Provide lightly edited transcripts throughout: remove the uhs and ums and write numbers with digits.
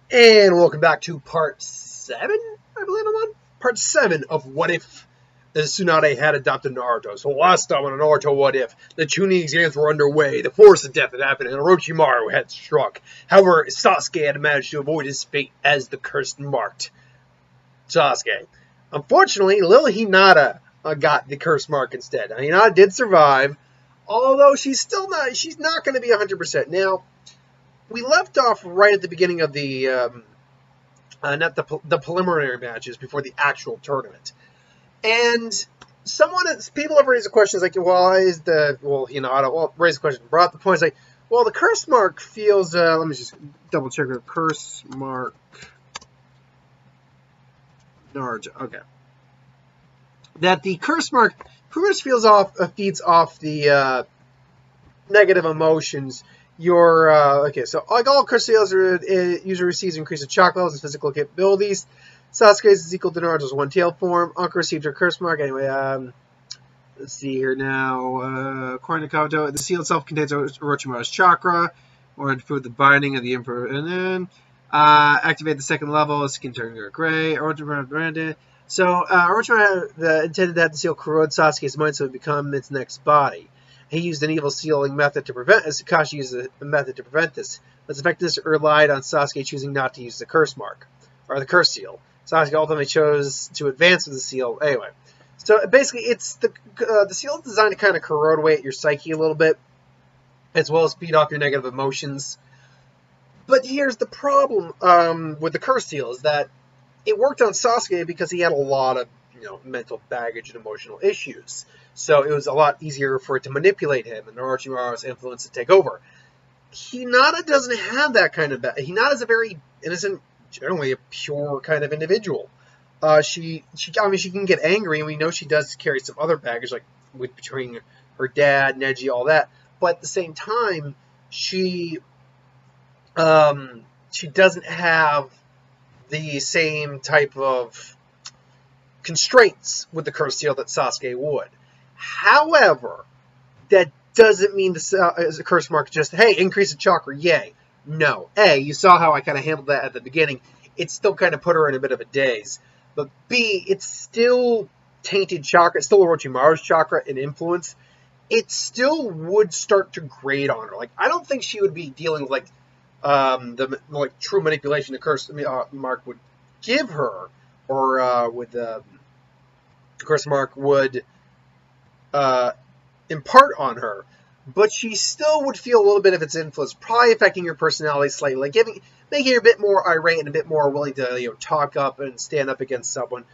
And welcome back to part 7, I believe I'm on. Part 7 of What If the Tsunade had adopted Naruto. So last time on Naruto What If, the Chunin exams were underway, the force of death had happened, and Orochimaru had struck. However, Sasuke had managed to avoid his fate as the curse marked Sasuke. Unfortunately, Lil Hinata got the curse mark instead. Now, Hinata did survive, although she's not going to be 100%. Now, we left off right at the beginning of the not the preliminary matches before the actual tournament. And people have raised the questions like, why is Hinata? Well, raised the question, brought the points like, well, the curse mark feels. Let me just double check the curse mark. Naruto. Okay, that the curse mark first feeds off the negative emotions. So like all curse seals, user receives increased chakra levels and physical capabilities. Sasuke's is equal to Naruto's one tail form. Anka received her curse mark. Anyway, let's see here now. According to Kabuto, the seal itself contains Orochimaru's chakra, or improve the binding of the Emperor, and then activate the second level. Skin turning gray. Orochimaru branded. So Orochimaru intended to have the seal corrode Sasuke's mind so it would become its next body. He used an evil sealing method to prevent this. Kakashi used a method to prevent this. This effectiveness relied on Sasuke choosing not to use the curse mark, or the curse seal. Sasuke ultimately chose to advance with the seal. Anyway, so basically, it's the seal is designed to kind of corrode away at your psyche a little bit, as well as feed off your negative emotions. But here's the problem with the curse seal is that it worked on Sasuke because he had a lot of mental baggage and emotional issues. So it was a lot easier for it to manipulate him and Orochimaru's influence to take over. Hinata doesn't have that kind of Hinata is a very innocent, generally a pure kind of individual. She can get angry, and we know she does carry some other baggage, like between her dad, Neji, all that. But at the same time, she doesn't have the same type of constraints with the curse seal that Sasuke would. However, that doesn't mean the curse mark just, hey, increase the chakra, yay. No. A, you saw how I kind of handled that at the beginning. It still kind of put her in a bit of a daze. But B, it's still tainted chakra. It's still Orochimaru's chakra and influence. It still would start to grate on her. Like, I don't think she would be dealing with the true manipulation the curse mark would give her, or with the curse mark would impart on her. But she still would feel a little bit of its influence, probably affecting her personality slightly, like making her a bit more irate and a bit more willing to talk up and stand up against someone.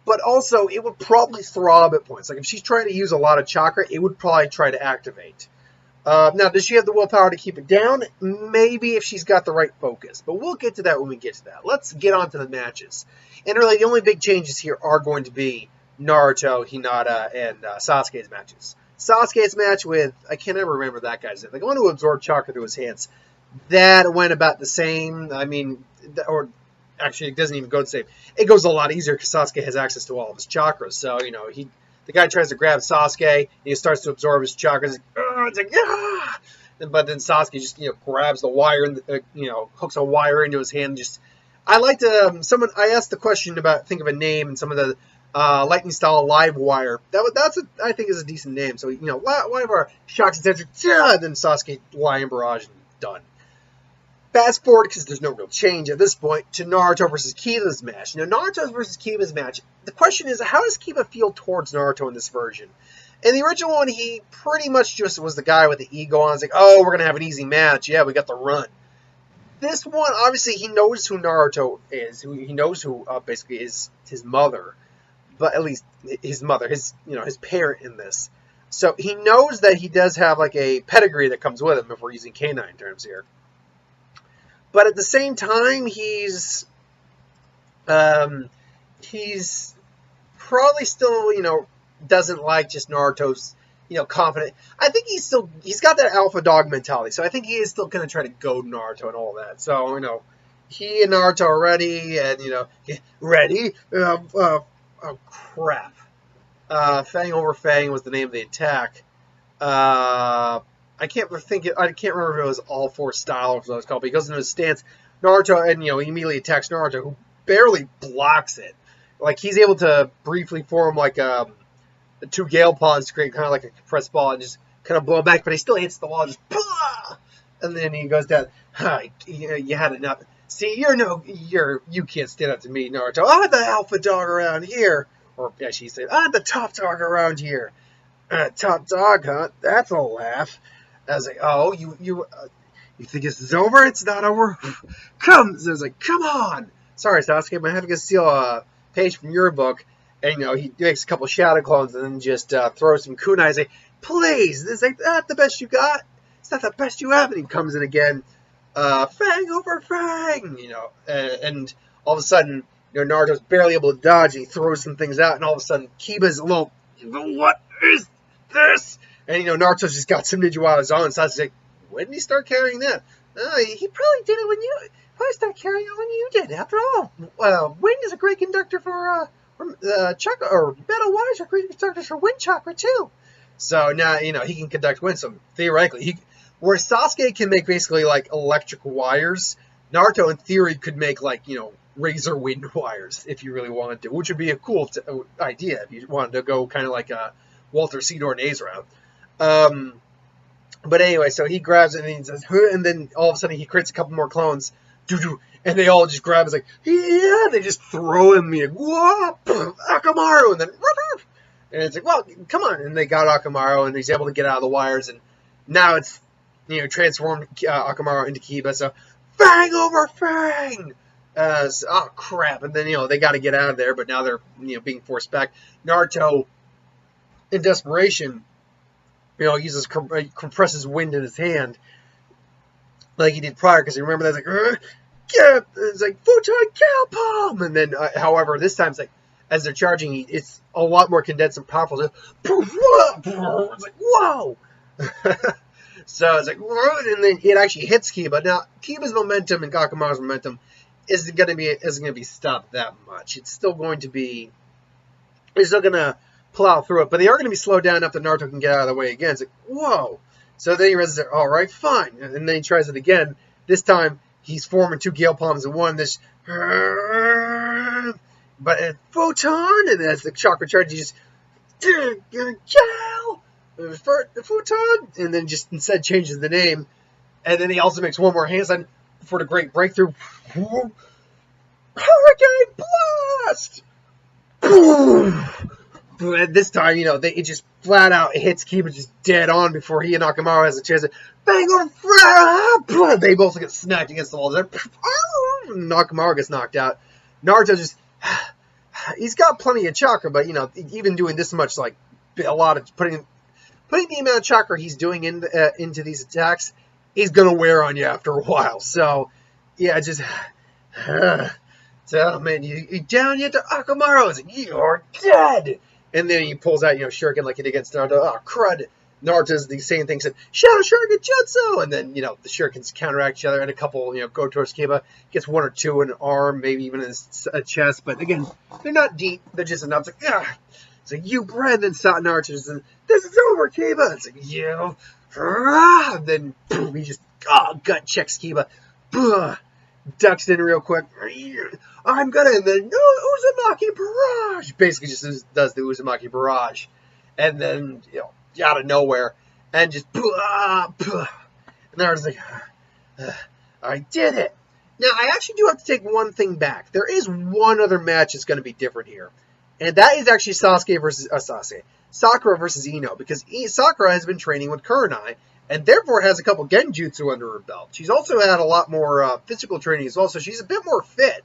But also, it would probably throb at points. Like if she's trying to use a lot of chakra, it would probably try to activate. Now, does she have the willpower to keep it down? Maybe if she's got the right focus. But we'll get to that when we get to that. Let's get on to the matches. And really, the only big changes here are going to be Naruto, Hinata, and Sasuke's matches. Sasuke's match with, I can't ever remember that guy's name, the one who absorbed chakra through his hands. That went about the same. I mean, or actually, it doesn't even go the same. It goes a lot easier because Sasuke has access to all of his chakras. So, the guy tries to grab Sasuke, and he starts to absorb his chakras. It's like, ah! But then Sasuke just, grabs the wire and, hooks a wire into his hand. I like to, I asked the question about, think of a name, and some of the lightning style live wire. I think is a decent name. So, live wire shocks attention, then Sasuke lion barrage and done. Fast forward, because there's no real change at this point, to Naruto versus Kiba's match. Now, Naruto versus Kiba's match, the question is, how does Kiba feel towards Naruto in this version? In the original one, he pretty much just was the guy with the ego on. It's like, oh, we're going to have an easy match. Yeah, we got the run. This one, obviously, he knows who Naruto is. He knows who basically is his mother. But at least his mother, his parent in this. So he knows that he does have like a pedigree that comes with him, if we're using canine terms here. But at the same time, he's probably still, doesn't like just Naruto's, confident. I think he's got that alpha dog mentality. So I think he is still going to try to goad Naruto and all that. So, he and Naruto are ready and, ready. Oh, crap. Fang over Fang was the name of the attack. I can't remember if it was all four style or what it was called, but he goes into his stance. Naruto, and he immediately attacks Naruto, who barely blocks it. Like he's able to briefly form like two gale pods to create kind of like a compressed ball and just kind of blow back, but he still hits the wall, just and then he goes down. You had enough. See, you can't stand up to me, Naruto. I'm the alpha dog around here, or yeah, she said, I'm the top dog around here. Top dog, huh? That's a laugh. I was like, oh, you think this is over? It's not over. Come, so I was like, come on. Sorry, Sasuke, but I'm having to steal a page from your book. And he makes a couple shadow clones and then just throws some kunais. Like, please, this is not the best you got. It's not the best you have. And he comes in again, Fang over Fang, and all of a sudden, Naruto's barely able to dodge. And he throws some things out, and all of a sudden, Kiba's a little, what is this? And Naruto's just got some ninja on his own. So I was like, when did he start carrying that? He probably did it when you probably started carrying it when you did. After all, wind is a great conductor for chakra, or metal wires are great conductors for wind chakra too. So now he can conduct wind. So theoretically, where Sasuke can make basically like electric wires, Naruto in theory could make like razor wind wires if you really wanted to, which would be a cool idea if you wanted to go kind of like a Walter Cedar Naze route. But anyway, so he grabs it and he says, and then all of a sudden he creates a couple more clones, and they all just grab. It's like, yeah, they just throw him in, whoa, Akamaru, and then, and it's like, well, come on, and they got Akamaru, and he's able to get out of the wires, and now it's transformed Akamaru into Kiba. So Fang over Fang. Oh crap! And then they got to get out of there, but now they're being forced back. Naruto, in desperation, compresses wind in his hand like he did prior, because you remember that's like, it's like Futon Cow Palm, and then however this time it's like as they're charging, it's a lot more condensed and powerful. It's like whoa. So it's like, and then it actually hits Kiba. Now Kiba's momentum and Akamaru's momentum isn't going to be stopped that much. It's still going to be. They're still going to plow through it, but they are going to be slowed down enough that Naruto can get out of the way again. It's like, whoa. So then he realizes, all right, fine. And then he tries it again. This time, he's forming two Gale Palms in one. This, but Photon, and as the chakra charge, he just, Gale, Photon, and then just instead changes the name. And then he also makes one more hand sign for the great breakthrough. Hurricane Blast! Boom! But this time, it just flat out hits Kiba just dead on before he and Akamaru has a chance to bang on. They both get smacked against the wall. Akamaru gets knocked out. Naruto just, he's got plenty of chakra, but even doing this much, like a lot of putting the amount of chakra he's doing into these attacks, he's gonna wear on you after a while. So yeah, just. So man, you down yet to Akamaru? It's like, you're dead. And then he pulls out, Shuriken like he did against Naruto. Oh, crud. Naruto does the same thing, said, Shadow Shuriken Jutsu! And then, the Shurikens counteract each other, and a couple, go towards Kiba. Gets one or two in an arm, maybe even in his chest. But again, they're not deep. They're just enough. It's like, ah. It's like, you bred. Then Naruto just says, this is over, Kiba. It's like, you. And then, boom, he just, gut checks Kiba. Ducks in real quick. I'm gonna, and then Uzumaki Barrage. Basically, just does the Uzumaki Barrage, and then out of nowhere, and just and I was like, I did it. Now I actually do have to take one thing back. There is one other match that's going to be different here, and that is actually Sakura versus Ino, because Sakura has been training with Kurenai, and therefore has a couple genjutsu under her belt. She's also had a lot more physical training as well, so she's a bit more fit,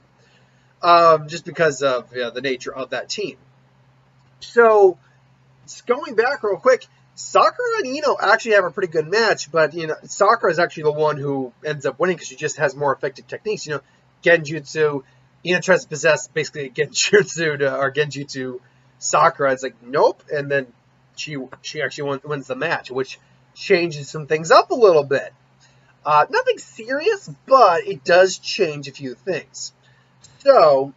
just because of the nature of that team. So, going back real quick, Sakura and Ino actually have a pretty good match, but Sakura is actually the one who ends up winning because she just has more effective techniques. Genjutsu. Ino tries to possess basically a Genjutsu Sakura. It's like, nope, and then she actually wins the match, which changes some things up a little bit. Nothing serious, but it does change a few things. So,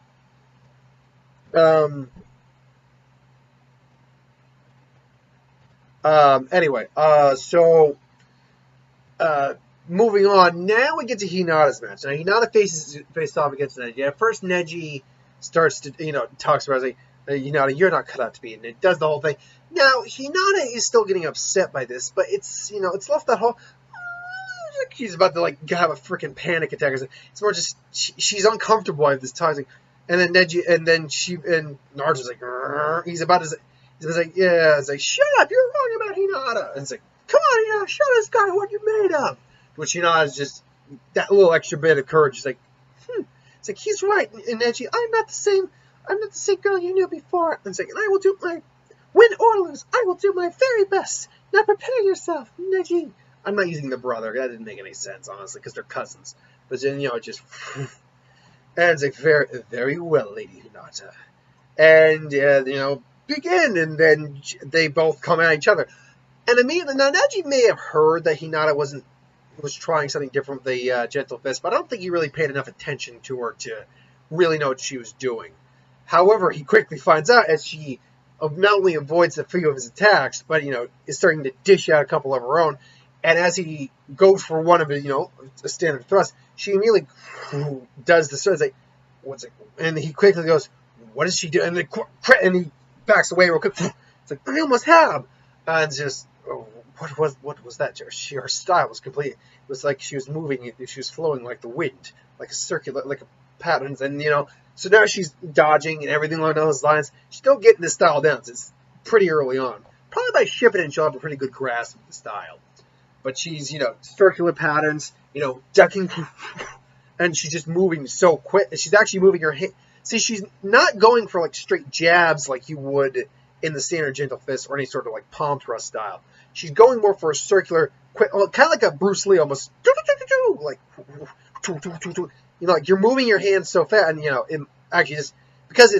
anyway, moving on, now we get to Hinata's match. Now Hinata faced off against Neji. At first, Neji starts to talks about it, like, Hinata, you're not cut out to be, and it does the whole thing. Now Hinata is still getting upset by this, but it's it's left that whole like she's about to like have a freaking panic attack. It's more just she's uncomfortable with this toxic, and then Neji and Naruto's like he's about to. He's like, yeah, it's like, shut up, you're wrong about Hinata. And it's like, come on, Hinata, show this guy what you're made of. Which Hinata is just that little extra bit of courage. It's like, it's like, he's right, and Neji, I'm not the same girl you knew before. And it's like, and I will do my, win or lose, I will do my very best. Now prepare yourself, Neji. I'm not using the brother, that didn't make any sense, honestly, because they're cousins. But then, just, and it's like, very, very well, Lady Hinata. And, begin, and then they both come at each other. And immediately, now Neji may have heard that Hinata was trying something different with the Gentle Fist, but I don't think he really paid enough attention to her to really know what she was doing. However, he quickly finds out as she not only avoids a few of his attacks, but, is starting to dish out a couple of her own. And as he goes for one of his, a standard thrust, she immediately does the sort of like, what's it? And he quickly goes, what is she doing? And he backs away real quick. It's like, I almost have. And it's just, what was that? Her style was complete. It was like she was moving, she was flowing like the wind, like a circular, like a patterns. And, so now she's dodging and everything along those lines. She's still getting the style down. It's pretty early on. Probably by shipping it, she'll have a pretty good grasp of the style. But she's, circular patterns, ducking, and she's just moving so quick. She's actually moving her hand. See, she's not going for like straight jabs like you would in the standard Gentle Fist or any sort of like palm thrust style. She's going more for a circular, quick, kind of like a Bruce Lee almost, like, like you're moving your hands so fast, and actually just because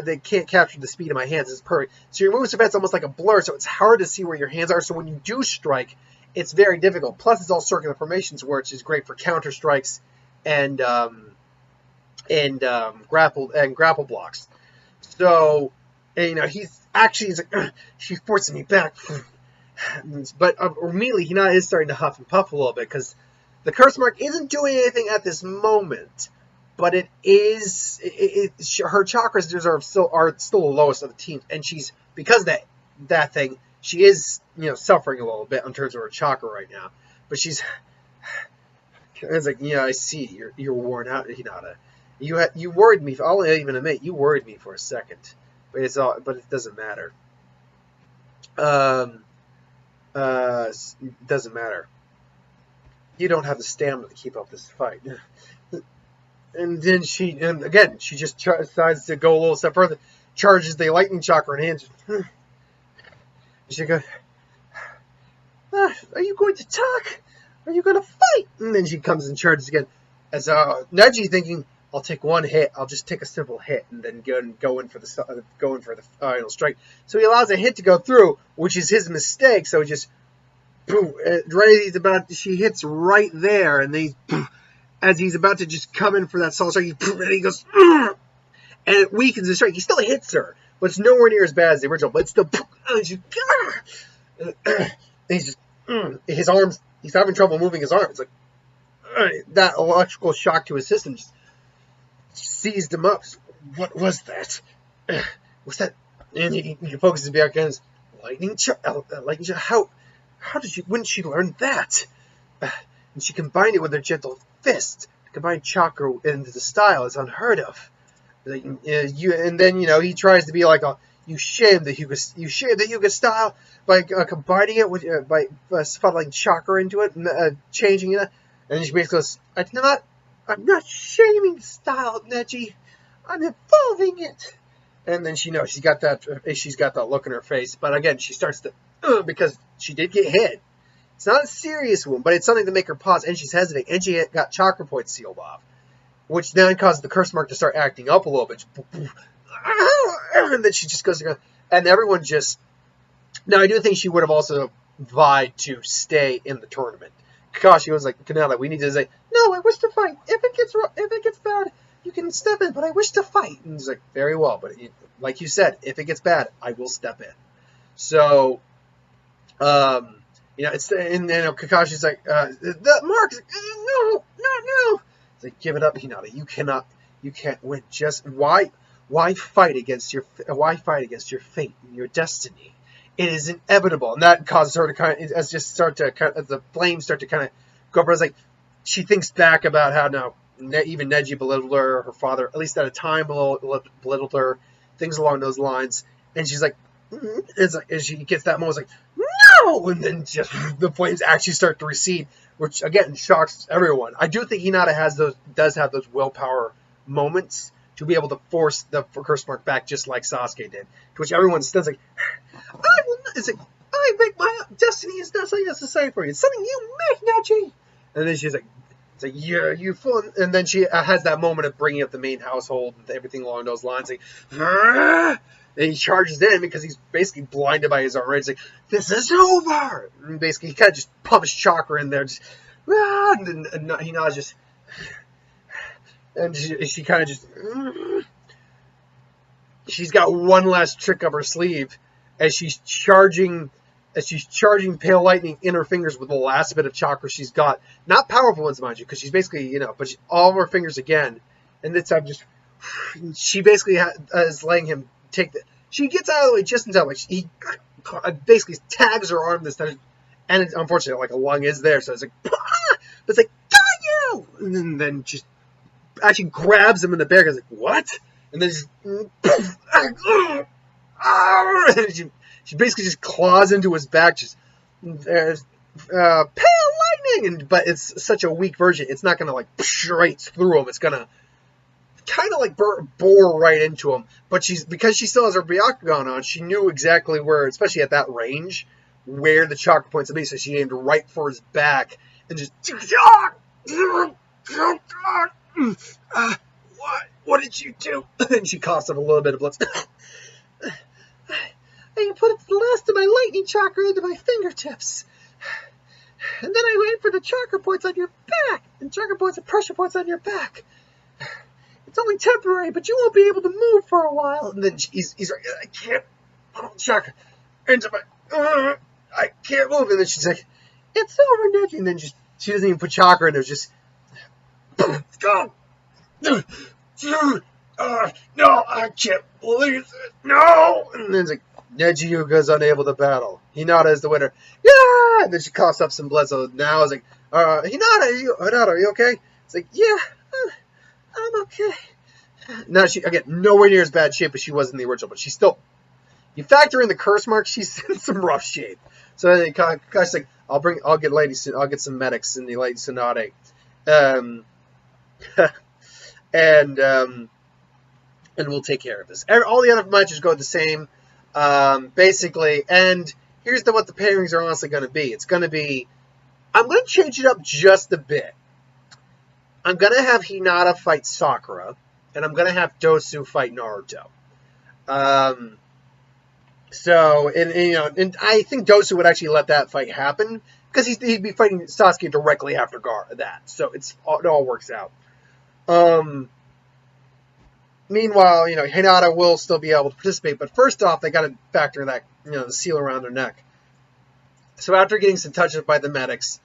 they can't capture the speed of my hands, it's perfect. So you're moving so fast, it's almost like a blur, so it's hard to see where your hands are. So when you do strike, it's very difficult. Plus, it's all circular formations, which is great for counter strikes and grapple blocks. So, he's like, she's forcing me back. But immediately, Hinata is starting to huff and puff a little bit because the curse mark isn't doing anything at this moment. But it is, her chakras are still the lowest of the team, and she's because of that thing. She is, suffering a little bit in terms of her chakra right now. But she's, it's like, I see you're worn out, Hinata. You worried me. I'll even admit you worried me for a second, but it doesn't matter. It doesn't matter. You don't have the stamina to keep up this fight. And then she just decides to go a little step further, charges the lightning chakra and hands. She goes, are you going to talk? Are you going to fight? And then she comes and charges again. As Neji thinking, I'll take one hit. I'll just take a simple hit and then go in for the final strike. So he allows a hit to go through, which is his mistake. So he just boom, she hits right there, and as he's about to just come in for that solo strike, and he goes, and it weakens the strike. He still hits her, but it's nowhere near as bad as the original. But it's still, he's just his arms. He's having trouble moving his arms. It's like that electrical shock to his system just seized him up. What was that? What's that? And he focuses back on his lightning. How did she? When did she learn that? And she combined it with her gentle fist. Combined chakra into the style is unheard of. And then he tries to be like you shame the Hyuga style by combining it with by funneling chakra into it and changing it. And then she basically goes, I'm not shaming the style, Neji. I'm evolving it. And then she knows she's got that look in her face. But again, she starts to because she did get hit. It's not a serious wound, but it's something to make her pause, and she's hesitating, and she got chakra points sealed off, which then causes the curse mark to start acting up a little bit. And then she just goes, and everyone just. Now, I do think she would have also vied to stay in the tournament. Kakashi was like, Kanata, we need to say, no, I wish to fight. If it gets bad, you can step in, but I wish to fight. And he's like, very well, but like you said, if it gets bad, I will step in. So, It's and then Kakashi's like, the Mark's like, no, no. It's like, give it up, Hinata. You can't win. Just why fight against your fate and your destiny? It is inevitable, and that causes her to as the flames start to kind of go up. It's like she thinks back about how even Neji belittled her father, at least at a time, belittled her, things along those lines, and she's like, it's like, and she gets that moment, like, no, and then just the flames actually start to recede, which again shocks everyone. I do think Hinata does have those willpower moments to be able to force the curse mark back, just like Sasuke did. To which everyone stands like, I will not. It's like, I make my destiny is not something that's necessary for you. It's something you make, Neji. And then she's like, it's like, yeah, you fool. And then she has that moment of bringing up the main household and everything along those lines. Like, and he charges in because he's basically blinded by his own rage. He's like, this is over. And basically, he kind of just pumps chakra in there. Just, and then Hinata's just, and she kind of just, she's got one last trick up her sleeve as she's charging pale lightning in her fingers with the last bit of chakra she's got. Not powerful ones, mind you, because she's basically, but all of her fingers again. And this time she basically is letting him take the, she gets out of the way just in time. Like, he basically tags her arm this time. And it's, unfortunately, like, a lung is there. So it's like, but it's like, got you! And then just actually grabs him in the back. I was like, what? And then just, she basically just claws into his back. Just there's pale lightning, but it's such a weak version. It's not gonna like straight through him. It's gonna kind of like bore right into him. But because she still has her Byakugan on, she knew exactly where, especially at that range, where the chakra points would be. So she aimed right for his back and just. What did you do? And she coughs up a little bit of blood. I put the last of my lightning chakra into my fingertips. And then I wait for the chakra points on your back. And chakra points and pressure points on your back. It's only temporary, but you won't be able to move for a while. And then he's like, I can't put the chakra into my... I can't move. And then she's like, it's over, Neji. And then she doesn't even put chakra in. There's just... Go! No, I can't believe it. No! And then it's like, Neji Yuga's unable to battle. Hinata is the winner. Yeah! And then she coughs up some blood. So now it's like, Hinata, are you okay? It's like, yeah, I'm okay. Now she, again, nowhere near as bad shape as she was in the original, but she's still, you factor in the curse mark, she's in some rough shape. So then Kakashi's like, I'll get some medics in the Lady Tsunade. And we'll take care of this. All the other matches go the same, basically. And here's what the pairings are honestly going to be. It's going to be, I'm going to change it up just a bit. I'm going to have Hinata fight Sakura, and I'm going to have Dosu fight Naruto. And I think Dosu would actually let that fight happen because he'd be fighting Sasuke directly after that. So it all works out. Meanwhile, Hinata will still be able to participate, but first off, they got to factor that, the seal around their neck. So after getting some touches by the medics,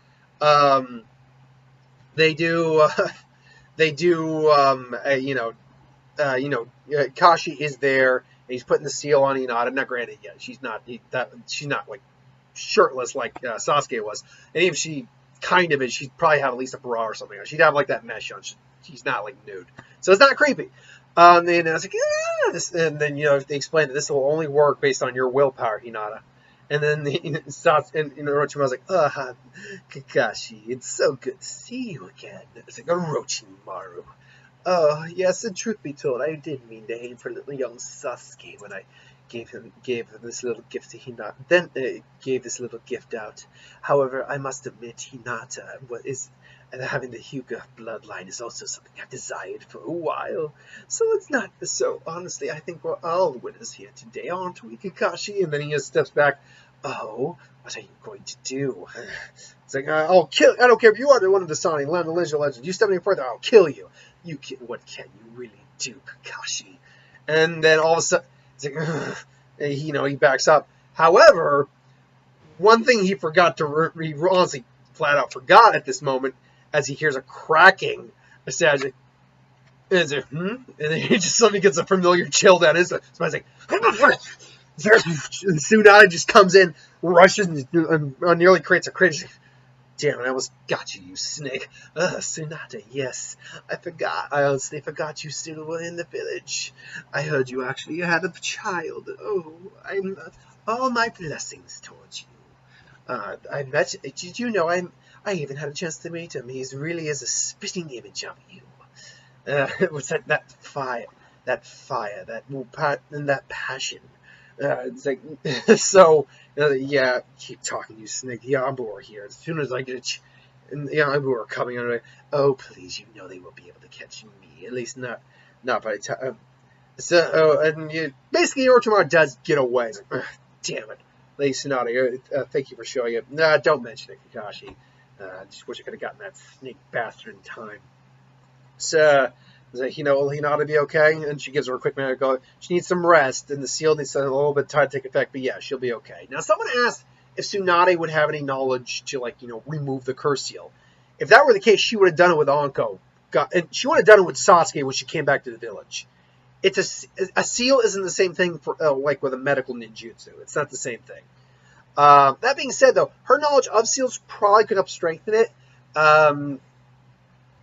Kashi is there, and he's putting the seal on Hinata. Not granted yet, she's not like shirtless like Sasuke was, and even if she kind of is, she'd probably have at least a bra or something. She'd have like that mesh on. She's not like nude, so it's not creepy. And I was like, and then they explained that this will only work based on your willpower, Hinata. And then Orochimaru was like, Kakashi, it's so good to see you again. It's like Orochimaru. Oh, yes, and truth be told, I did mean to aim for little young Sasuke when I gave him this little gift to Hinata. Then gave this little gift out. However, I must admit, Hinata having the Hyuga bloodline is also something I've desired for a while. So it's not so. Honestly, I think we're all winners here today, aren't we, Kakashi? And then he just steps back. Oh, what are you going to do? It's like, I'll kill. I don't care if you are the one of the Sonic legend. You step any further, I'll kill you. What can you really do, Kakashi? And then all of a sudden, it's like, he backs up. However, one thing he forgot to he honestly flat out forgot at this moment as he hears a cracking. And then he just suddenly gets a familiar chill down his spine. Somebody's like, Tsunade just comes in, rushes, and nearly creates a cringe. Damn it, I almost got you, you snake. Tsunade, yes. I forgot. I honestly forgot you still were in the village. I heard you actually had a child. Oh, I'm all my blessings towards you. I met. Did you know I even had a chance to meet him. He really is a spitting image of you. It was that fire, and that passion. It's like, so, yeah, keep talking, you snake. The Ambu are here. As soon as I get and the Ambu are coming, I'm like, oh, please, you know they will be able to catch me. At least not by the time. And basically, Orochimaru does get away. It's like, damn it. Lady Tsunade, thank you for showing it. Nah, don't mention it, Kakashi. I just wish I could have gotten that snake bastard in time. So, will Hinata be okay? And she gives her a quick minute go. She needs some rest, and the seal needs a little bit of time to take effect, but yeah, she'll be okay. Now, someone asked if Tsunade would have any knowledge to, remove the curse seal. If that were the case, she would have done it with Anko. And she would have done it with Sasuke when she came back to the village. It's a seal isn't the same thing for like with a medical ninjutsu. It's not the same thing. That being said, though, her knowledge of seals probably could help strengthen it.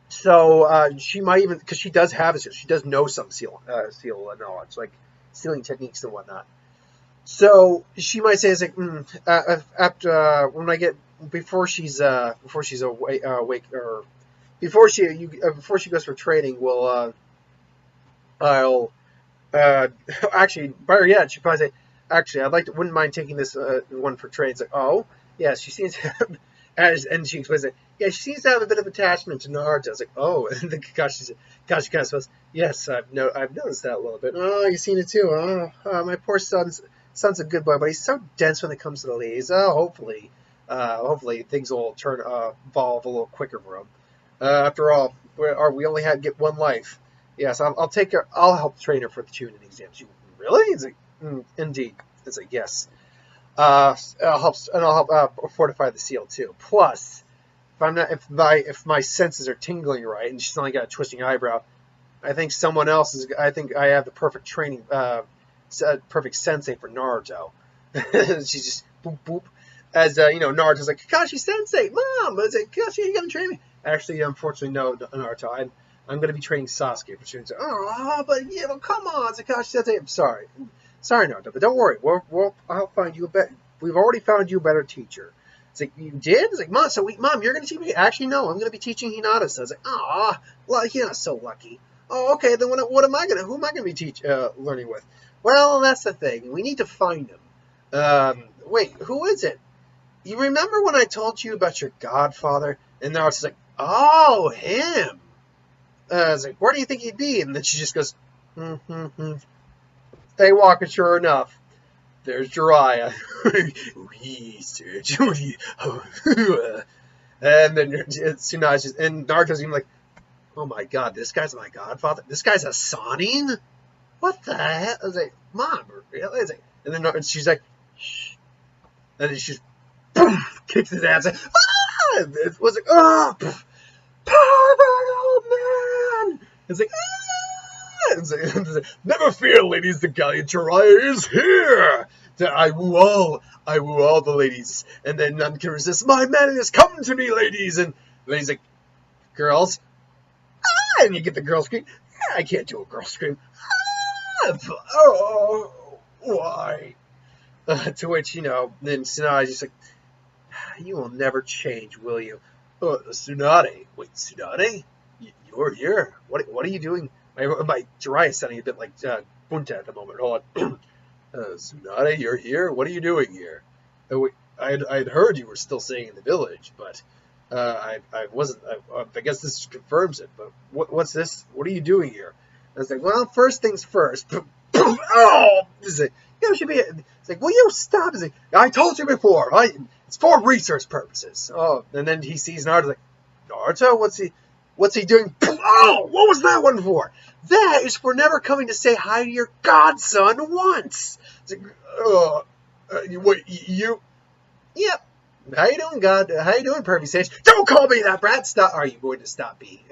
So she might even, because she does have a seal, she does know some seal knowledge, like sealing techniques and whatnot. So she might say, "It's like after when I get before she's awake or before she goes for training, I'll actually better yet, she'd probably say, actually, wouldn't mind taking this one for trade." It's like, oh yeah, she seems and she explains it. Yeah, she seems to have a bit of attachment to Naruto. I was like, oh, and then Kakashi kind of says, yes, I've noticed that a little bit. Oh, you've seen it too. Oh, my poor son's a good boy, but he's so dense when it comes to the ladies. Oh, hopefully things will evolve a little quicker for him. After all, we only get one life. Yes, I'll take her. I'll help train her for the Chunin exams. You really? It's like, indeed. It's like, yes. I'll help fortify the seal too. Plus, if my senses are tingling right, and she's only got a twisting eyebrow, I think someone else is. I think I have the perfect training, perfect sensei for Naruto. She's just boop boop. As Naruto's like, Kakashi Sensei, Mom. I was like, Kakashi, you gonna train me? Actually, unfortunately, no, Naruto. I'm going to be training Sasuke for students. Oh, but yeah, well, come on, Kakashi Sensei. I'm sorry, Naruto, but don't worry. I'll find you a better. We've already found you a better teacher. It's like, you did? It's like, Mom, Mom, you're going to teach me? Actually, no, I'm going to be teaching Hinata. So I was like, well, Hinata's so lucky. Oh, okay, then who am I going to be learning with? Well, that's the thing. We need to find him. Wait, who is it? You remember when I told you about your godfather? And now it's like, oh, him. I was like, where do you think he'd be? And then she just goes, Stay walking, sure enough. There's Jiraiya. Research. And then Tsunade and Naruto's even like, oh my god, this guy's my godfather? This guy's a Sanin? What the hell? I was like, Mom, really? And then she's like, shh. And then she just boom, kicks his ass. It was like, oh, pervert old man. It's like, It's like, never fear, ladies, the gallant Jiraiya is here. I woo all the ladies, and then none can resist my madness. Come to me, ladies. And the ladies like, girls, and you get the girl scream. I can't do a girl scream. Oh, why? To which, then Tsunade's just like, you will never change, will you? Tsunade. Wait, Tsunade? You're here? What are you doing? My Jiraiya is sounding a bit like Bunta at the moment. Hold on. Tsunade, you're here? What are you doing here? I'd heard you were still staying in the village, but I wasn't. I guess this confirms it. But what's this? What are you doing here? I was like, well, first things first. Oh, it's like, should be. It's like, will you stop? It's like, I told you before. It's for research purposes. Oh, and then he sees Naruto. Like, Naruto, what's he doing? Oh, what was that one for? That is for never coming to say hi to your godson once. It's like, wait, you? Yep. How you doing, God? How you doing, pervy sage? Don't call me that, Brad. Stop. Are you going to stop me?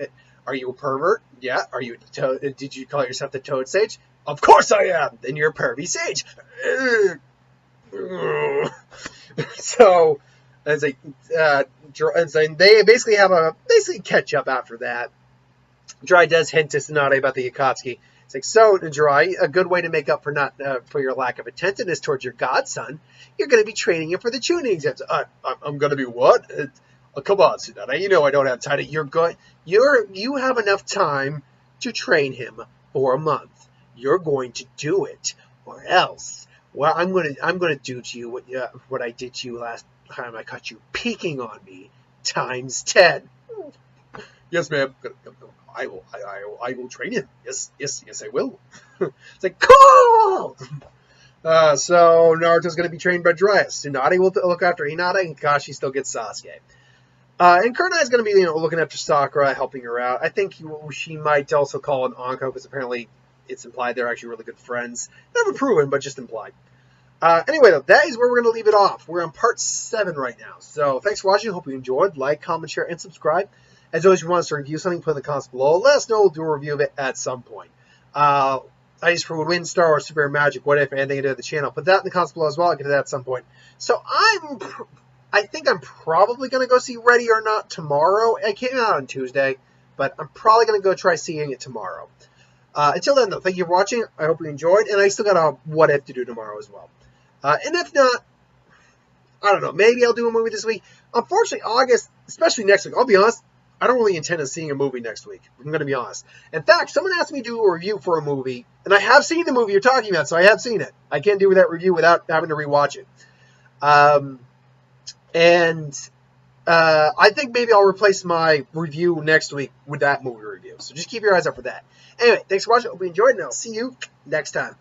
Are you a pervert? Yeah. Are you? Did you call yourself the Toad Sage? Of course I am. Then you're a pervy sage. So, it's like, they basically have a catch up after that. Dry does hint to Tsunade about the Akatsuki. It's like, so, Dry, a good way to make up for not for your lack of attentiveness towards your godson, you're going to be training him for the tuning exams. I'm going to be what? Come on, Tsunade. You know I don't have time. You have enough time to train him for a month. You're going to do it, or else. Well, I'm gonna do to you what I did to you last time I caught you peeking on me, times 10. Yes, ma'am. I will train him. Yes, I will. It's like, cool! So Naruto's going to be trained by Dryas. Tsunade will look after Hinata, and Kakashi still gets Sasuke. And Kurenai is going to be, looking after Sakura, helping her out. I think she might also call an Anko, because apparently it's implied they're actually really good friends. Never proven, but just implied. Anyway, though, that is where we're going to leave it off. We're on part 7 right now. So thanks for watching. Hope you enjoyed. Like, comment, share, and subscribe. As always, if you want us to review something, put in the comments below. Let us know. We'll do a review of it at some point. Ideas for Wind Star or Super Magic, what if, anything to do with the channel. Put that in the comments below as well. I'll get to that at some point. So I think I'm probably going to go see Ready or Not tomorrow. It came out on Tuesday, but I'm probably going to go try seeing it tomorrow. Until then, though, thank you for watching. I hope you enjoyed, and I still got a what if to do tomorrow as well. And if not, I don't know, maybe I'll do a movie this week. Unfortunately, August, especially next week, I'll be honest, I don't really intend on seeing a movie next week. I'm going to be honest. In fact, someone asked me to do a review for a movie, and I have seen the movie you're talking about, so I have seen it. I can't do that review without having to rewatch it. I think maybe I'll replace my review next week with that movie review. So just keep your eyes out for that. Anyway, thanks for watching. Hope you enjoyed, and I'll see you next time.